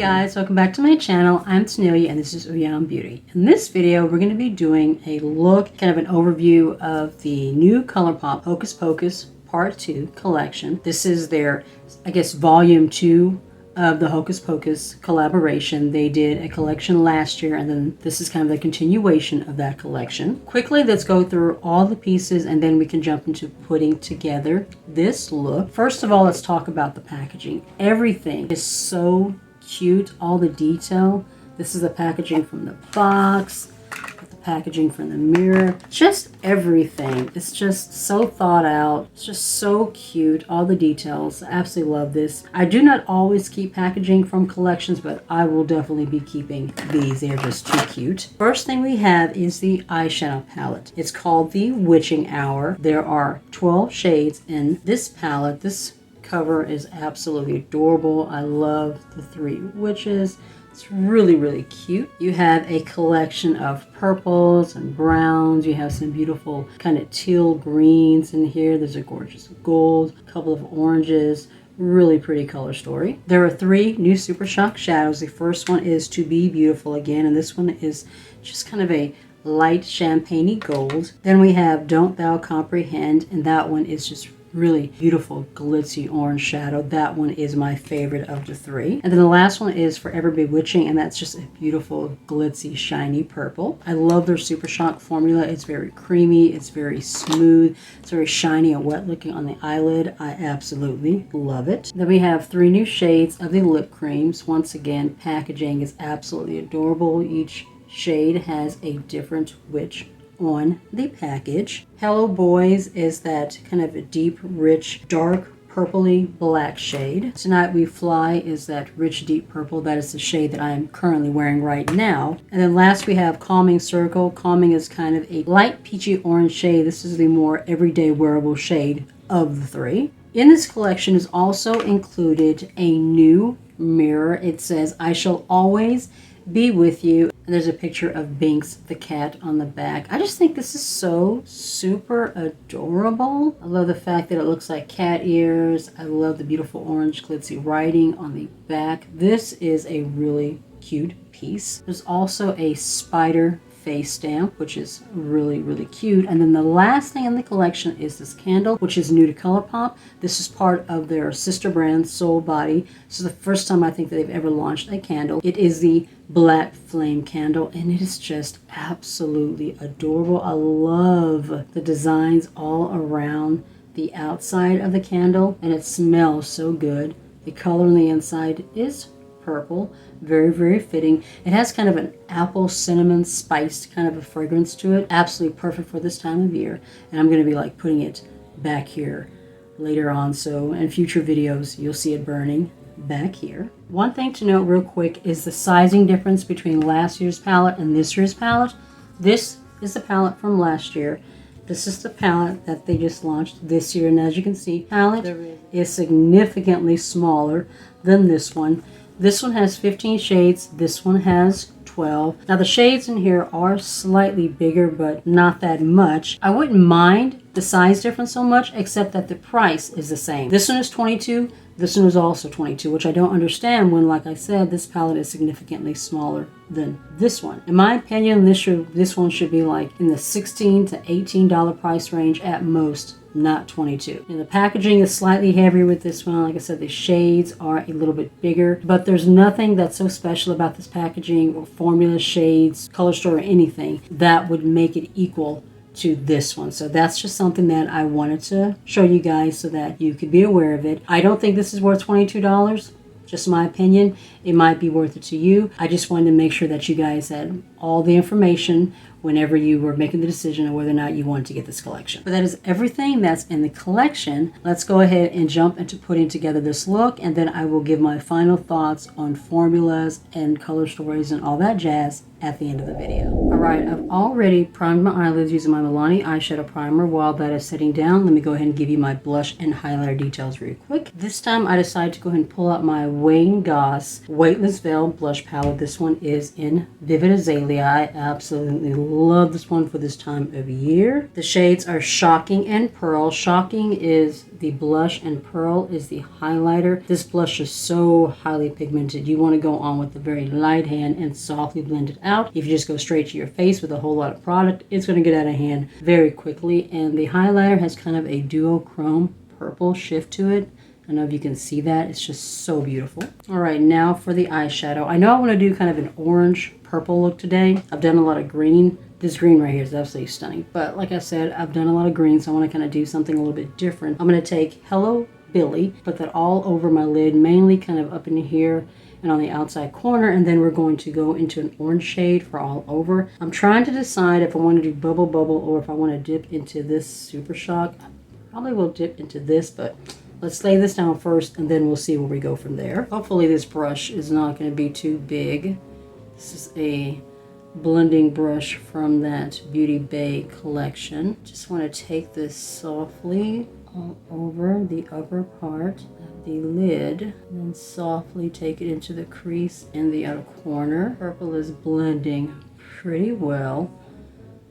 guys, welcome back to my channel. I'm Tanealia and this is Beauty. In this video, we're going to be doing a look, kind of an overview of the new Colourpop Hocus Pocus Part 2 collection. This is their, I guess, volume 2 of the Hocus Pocus collaboration. They did a collection last year and then this is kind of the continuation of that collection. Quickly, let's go through all the pieces and then we can jump into putting together this look. First of all, let's talk about the packaging. Everything is so cute, all the detail. This is the packaging from the box, the packaging from the mirror, just everything. It's just so thought out. It's just so cute, all the details. I absolutely love this. I do not always keep packaging from collections, but I will definitely be keeping these. They're just too cute. First thing we have is the eyeshadow palette. It's called the Witching Hour. There are 12 shades in this palette. This cover is absolutely adorable. I love the 3 witches. It's really, really cute. You have a collection of purples and browns. You have some beautiful kind of teal greens in here. There's a gorgeous gold, a couple of oranges. Really pretty color story. There are 3 new Super Shock shadows. The first one is To Be Beautiful Again, and this one is just kind of a light champagne-y gold. Then we have Don't Thou Comprehend, and that one is just really beautiful glitzy orange shadow. That one is my favorite of the 3. And then the last one is Forever Bewitching, and that's just a beautiful glitzy shiny purple. I love their Super Shock formula. It's very creamy, it's very smooth, it's very shiny and wet looking on the eyelid. I absolutely love it. Then we have 3 new shades of the lip creams. Once again, packaging is absolutely adorable. Each shade has a different witch on the package. Hello Boys is that kind of a deep, rich, dark, purpley black shade. Tonight We Fly is that rich, deep purple. That is the shade that I am currently wearing right now. And then last we have Calming Circle. Calming is kind of a light peachy orange shade. This is the more everyday wearable shade of the 3. In this collection is also included a new mirror. It says, I shall always be with you. And there's a picture of Binks the cat on the back. I just think this is so super adorable. I love the fact that it looks like cat ears. I love the beautiful orange glitzy writing on the back. This is a really cute piece. There's also a spider face stamp, which is really, really cute. And then the last thing in the collection is this candle, which is new to Colourpop. This is part of their sister brand, Soul Body. This is the first time I think that they've ever launched a candle. It is the Black Flame candle, and it is just absolutely adorable. I love the designs all around the outside of the candle, and it smells so good. The color on the inside is purple, very, very fitting. It has kind of an apple cinnamon spiced kind of a fragrance to it. Absolutely perfect for this time of year. And I'm going to be like putting it back here later on, so in future videos you'll see it burning back here. One thing to note real quick is the sizing difference between last year's palette and this year's palette. This is the palette from last year. This is the palette that they just launched this year, and as you can see, palette is significantly smaller than this one. This one has 15 shades. This one has 12. Now the shades in here are slightly bigger, but not that much. I wouldn't mind the size difference so much, except that the price is the same. This one is $22. This one is also $22, which I don't understand when, like I said, this palette is significantly smaller than this one. In my opinion, this one should be like in the $16 to $18 price range at most, not $22. And the packaging is slightly heavier with this one. Like I said, the shades are a little bit bigger, but there's nothing that's so special about this packaging or formula, shades, color story, or anything that would make it equal to this one. So that's just something that I wanted to show you guys so that you could be aware of it. I don't think this is worth $22. Just my opinion. It might be worth it to you. I just wanted to make sure that you guys had all the information whenever you were making the decision on whether or not you wanted to get this collection. But that is everything that's in the collection. Let's go ahead and jump into putting together this look, and then I will give my final thoughts on formulas and color stories and all that jazz at the end of the video. Alright, I've already primed my eyelids using my MIlani eyeshadow primer. While that is setting down, let me go ahead and give you my blush and highlighter details real quick. This time I decided to go ahead and pull out my Goss Weightless Veil blush palette. This one is in Vivid Azalea. I absolutely love this one for this time of year. The shades are Shocking and Pearl. Shocking is the Blush and Pearl is the highlighter. This blush is so highly pigmented. You want to go on with a very light hand and softly blend it out. If you just go straight to your face with a whole lot of product, it's going to get out of hand very quickly. And the highlighter has kind of a duochrome purple shift to it. I don't know if you can see that. It's just so beautiful. All right, now for the eyeshadow. I know I want to do kind of an orange purple look today. I've done a lot of green. This green right here is absolutely stunning. But like I said, I've done a lot of green, so I want to kind of do something a little bit different. I'm going to take Hello Billy, put that all over my lid, mainly kind of up in here and on the outside corner, and then we're going to go into an orange shade for all over. I'm trying to decide if I want to do Bubble Bubble or if I want to dip into this Super Shock. I probably will dip into this, but let's lay this down first and then we'll see where we go from there. Hopefully this brush is not going to be too big. This is a blending brush from that Beauty Bay collection. Just want to take this softly all over the upper part of the lid and then softly take it into the crease in the outer corner. Purple is blending pretty well.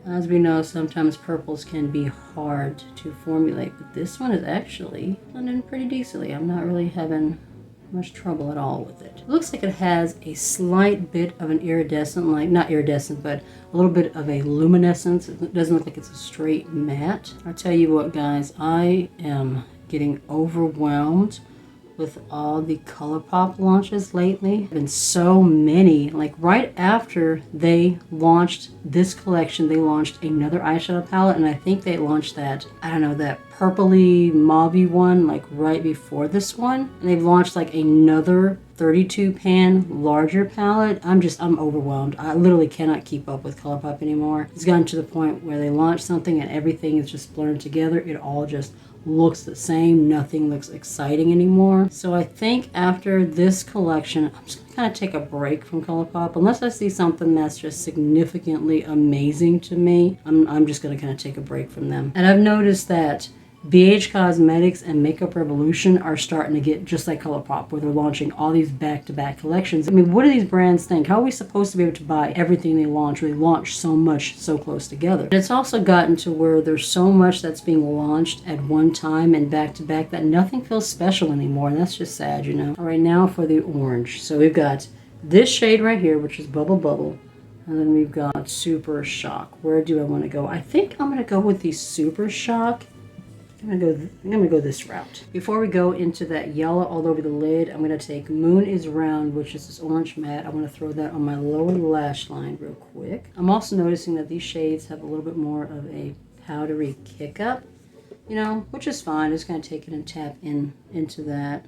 As we know, sometimes purples can be hard to formulate, but this one is actually blending pretty decently. I'm not really having much trouble at all with it. It looks like it has a slight bit of an iridescent, like not iridescent, but a little bit of a luminescence. It doesn't look like it's a straight matte. I'll tell you what, guys, I am getting overwhelmed with all the Colourpop launches lately. Been so many. Like right after they launched this collection, they launched another eyeshadow palette, and I think they launched that, I don't know, that purpley mauvey one like right before this one. And they've launched like another 32 pan larger palette. I'm overwhelmed. I literally cannot keep up with Colourpop anymore. It's gotten to the point where they launch something and everything is just blurred together. It all just looks the same. Nothing looks exciting anymore. So I think after this collection, I'm just gonna kind of take a break from Colourpop. Unless I see something that's just significantly amazing to me, I'm just gonna kind of take a break from them. And I've noticed that BH Cosmetics and Makeup Revolution are starting to get just like Colourpop, where they're launching all these back-to-back collections. I mean, what do these brands think? How are we supposed to be able to buy everything they launch? They launch so much so close together. And it's also gotten to where there's so much that's being launched at one time and back-to-back that nothing feels special anymore, and that's just sad, you know. All right, now for the orange. So we've got this shade right here, which is Bubble Bubble, and then we've got Super Shock. Where do I want to go? I think I'm going to go with the Super Shock. I'm gonna go this route. Before we go into that yellow all over the lid, I'm gonna take Moon is Round, which is this orange matte. I want to throw that on my lower lash line real quick. I'm also noticing that these shades have a little bit more of a powdery kick up, you know, which is fine. Just gonna take it and tap into that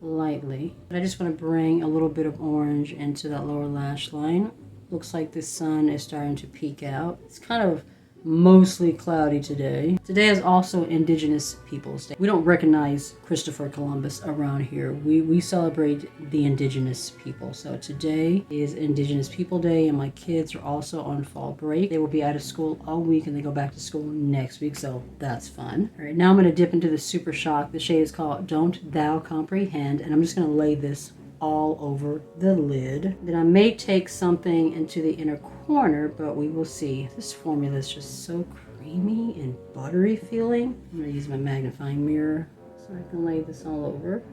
lightly. But I just want to bring a little bit of orange into that lower lash line. Looks like the sun is starting to peek out. It's kind of mostly cloudy today. Today is also Indigenous Peoples Day. We don't recognize Christopher Columbus around here. We celebrate the Indigenous people. So today is Indigenous People Day, and my kids are also on fall break. They will be out of school all week and they go back to school next week, so that's fun. All right, now I'm going to dip into the Super Shock. The shade is called Don't Thou Comprehend, and I'm just going to lay this all over the lid. Then I may take something into the inner corner, but we will see. This formula is just so creamy and buttery feeling. I'm going to use my magnifying mirror so I can lay this all over.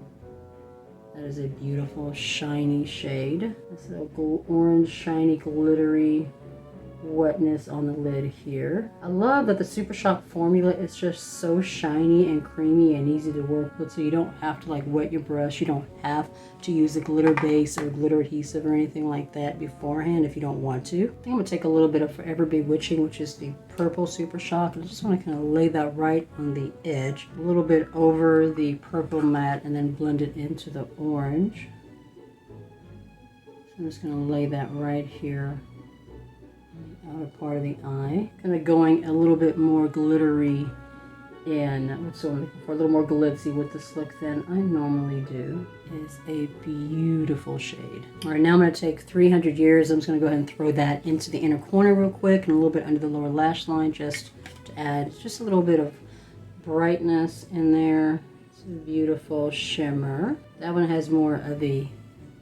That is a beautiful shiny shade. This is a orange shiny glittery wetness on the lid here. I love that the Super Shock formula is just so shiny and creamy and easy to work with, so you don't have to like wet your brush. You don't have to use a glitter base or glitter adhesive or anything like that beforehand if you don't want to. I think I'm going to take a little bit of Forever Bewitching, which is the purple Super Shock, and I just want to kind of lay that right on the edge, a little bit over the purple matte, and then blend it into the orange. So I'm just going to lay that right here, outer part of the eye. Kind of going a little bit more glittery and what's so I'm looking for, a little more glitzy with this look than I normally do. It's a beautiful shade. All right, now I'm going to take 300 Years. I'm just going to go ahead and throw that into the inner corner real quick and a little bit under the lower lash line just to add just a little bit of brightness in there. It's a beautiful shimmer. That one has more of a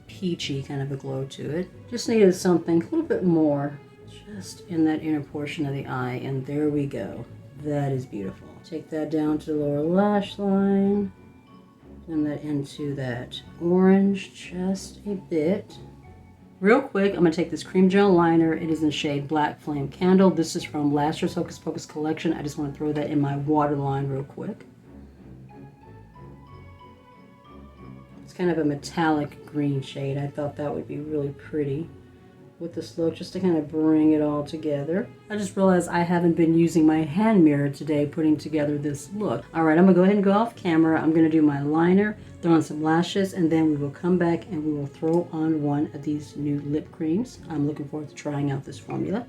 peachy kind of a glow to it. Just needed something a little bit more just in that inner portion of the eye, and there we go. That is beautiful. Take that down to the lower lash line. Turn that into that orange just a bit. Real quick, I'm going to take this cream gel liner. It is in the shade Black Flame Candle. This is from last year's Hocus Pocus collection. I just want to throw that in my waterline real quick. It's kind of a metallic green shade. I thought that would be really pretty with this look, just to kind of bring it all together. I just realized I haven't been using my hand mirror today putting together this look. All right, I'm gonna go ahead and go off camera. I'm gonna do my liner, throw on some lashes, and then we will come back and we will throw on one of these new lip creams. I'm looking forward to trying out this formula.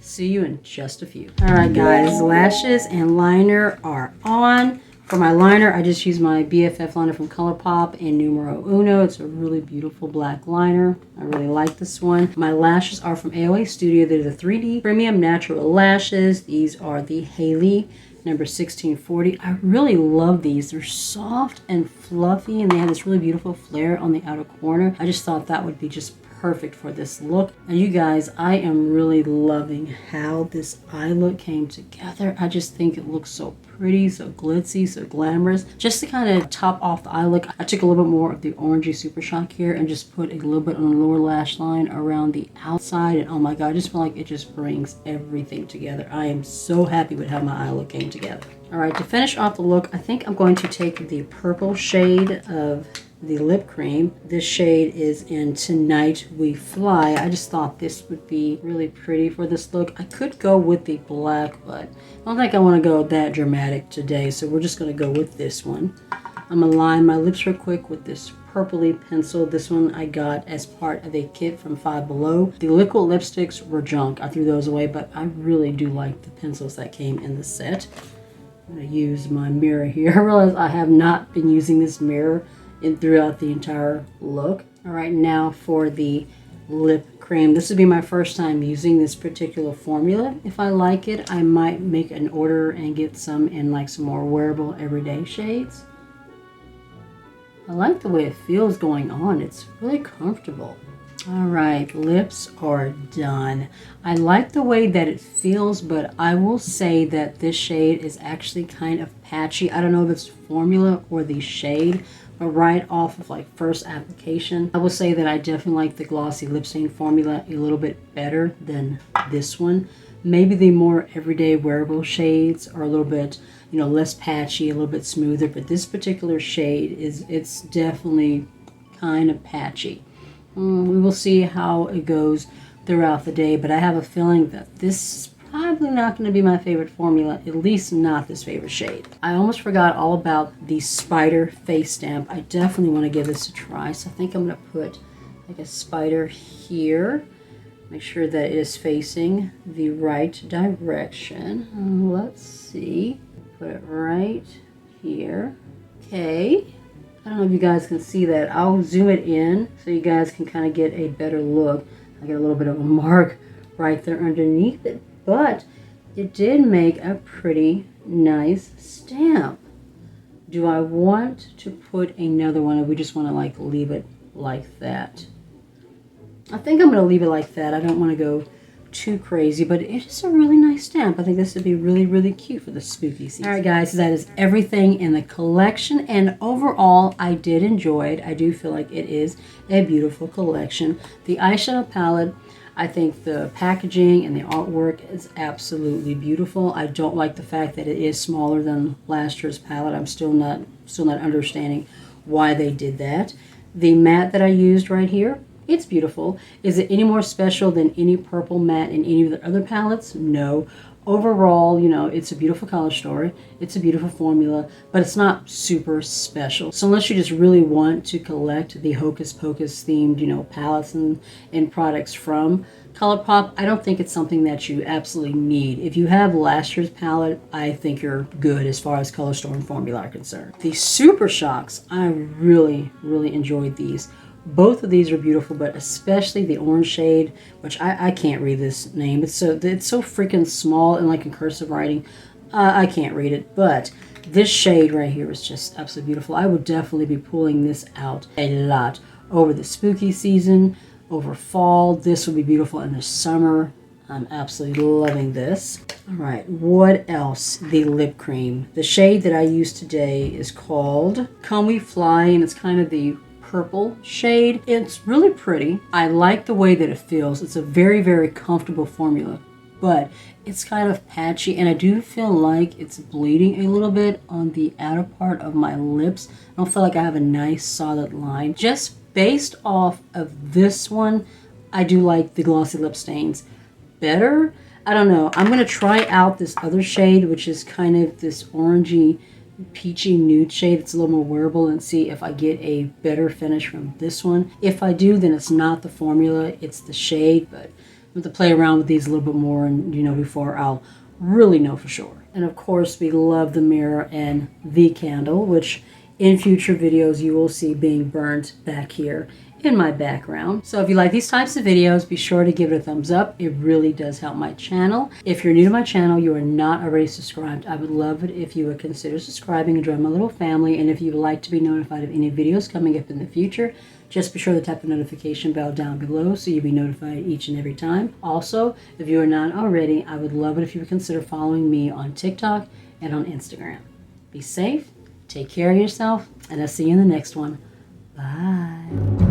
See you in just a few. All right, guys, lashes and liner are on. For my liner, I just use my BFF liner from Colourpop in Numero Uno. It's a really beautiful black liner. I really like this one. My lashes are from AOA Studio. They're the 3D Premium Natural Lashes. These are the Haley number 1640. I really love these. They're soft and fluffy, and they have this really beautiful flare on the outer corner. I just thought that would be just perfect for this look. And you guys, I am really loving how this eye look came together. I just think it looks so pretty, so glitzy, so glamorous. Just to kind of top off the eye look, I took a little bit more of the orangey Super Shock here and just put a little bit on the lower lash line around the outside. And oh my god, I just feel like it just brings everything together. I am so happy with how my eye look came together. All right, to finish off the look, I think I'm going to take the purple shade of the lip cream. This shade is in Tonight We Fly. I just thought this would be really pretty for this look. I could go with the black, but I don't think I want to go that dramatic today, so we're just going to go with this one. I'm going to line my lips real quick with this purpley pencil. This one I got as part of a kit from Five Below. The liquid lipsticks were junk. I threw those away, but I really do like the pencils that came in the set. I'm going to use my mirror here. I realize I have not been using this mirror throughout the entire look. All right, now for the lip cream. This would be my first time using this particular formula. If I like it, I might make an order and get some in like some more wearable everyday shades. I like the way it feels going on. It's really comfortable. All right, lips are done. I like the way that it feels, but I will say that this shade is actually kind of patchy. I don't know if it's formula or the shade, but right off of like first application, I will say that I definitely like the glossy lip stain formula a little bit better than this one. Maybe the more everyday wearable shades are a little bit, you know, less patchy, a little bit smoother, but this particular shade it's definitely kind of patchy. We will see how it goes throughout the day, but I have a feeling that this is probably not going to be my favorite formula, at least not this favorite shade. I almost forgot all about the spider face stamp. I definitely want to give this a try, so I think I'm going to put like a spider here. Make sure that it is facing the right direction. Let's see. Put it right here. Okay. I don't know if you guys can see that. I'll zoom it in so you guys can kind of get a better look. I get a little bit of a mark right there underneath it, but it did make a pretty nice stamp. Do I want to put another one, or we just want to like leave it like that? I think I'm going to leave it like that. I don't want to go too crazy, but it is a really nice stamp. I think this would be really, really cute for the spooky season. All right, guys, so that is everything in the collection, and overall, I did enjoy it. I do feel like it is a beautiful collection. The eyeshadow palette, I think the packaging and the artwork is absolutely beautiful. I don't like the fact that it is smaller than last year's palette. I'm still not understanding why they did that. The matte that I used right here, it's beautiful. Is it any more special than any purple matte in any of the other palettes? No. Overall, you know, it's a beautiful color story. It's a beautiful formula, but it's not super special. So unless you just really want to collect the Hocus Pocus themed, you know, palettes and products from Colourpop, I don't think it's something that you absolutely need. If you have last year's palette, I think you're good as far as color store and formula are concerned. The Super Shocks, I really, really enjoyed these. Both of these are beautiful, but especially the orange shade, which I can't read this name. It's so freaking small and like in cursive writing. I can't read it, but this shade right here is just absolutely beautiful. I would definitely be pulling this out a lot over the spooky season, over fall. This would be beautiful in the summer. I'm absolutely loving this. All right, what else? The lip cream. The shade that I used today is called Come We Fly, and it's kind of the purple shade. It's really pretty. I like the way that it feels. It's a very, very comfortable formula, but it's kind of patchy, and I do feel like it's bleeding a little bit on the outer part of my lips. I don't feel like I have a nice solid line. Just based off of this one, I do like the glossy lip stains better. I don't know. I'm going to try out this other shade, which is kind of this orangey, peachy nude shade. It's a little more wearable, and see if I get a better finish from this one. If I do, then it's not the formula, it's the shade, but I'm going to play around with these a little bit more, and before I'll really know for sure. And of course, we love the mirror and the candle, which in future videos you will see being burnt back here in my background. So if you like these types of videos, be sure to give it a thumbs up. It really does help my channel. If you're new to my channel, you are not already subscribed, I would love it if you would consider subscribing and join my little family. And if you would like to be notified of any videos coming up in the future, just be sure to tap the notification bell down below so you'll be notified each and every time. Also, if you are not already, I would love it if you would consider following me on TikTok and on Instagram. Be safe, take care of yourself, and I'll see you in the next one. Bye.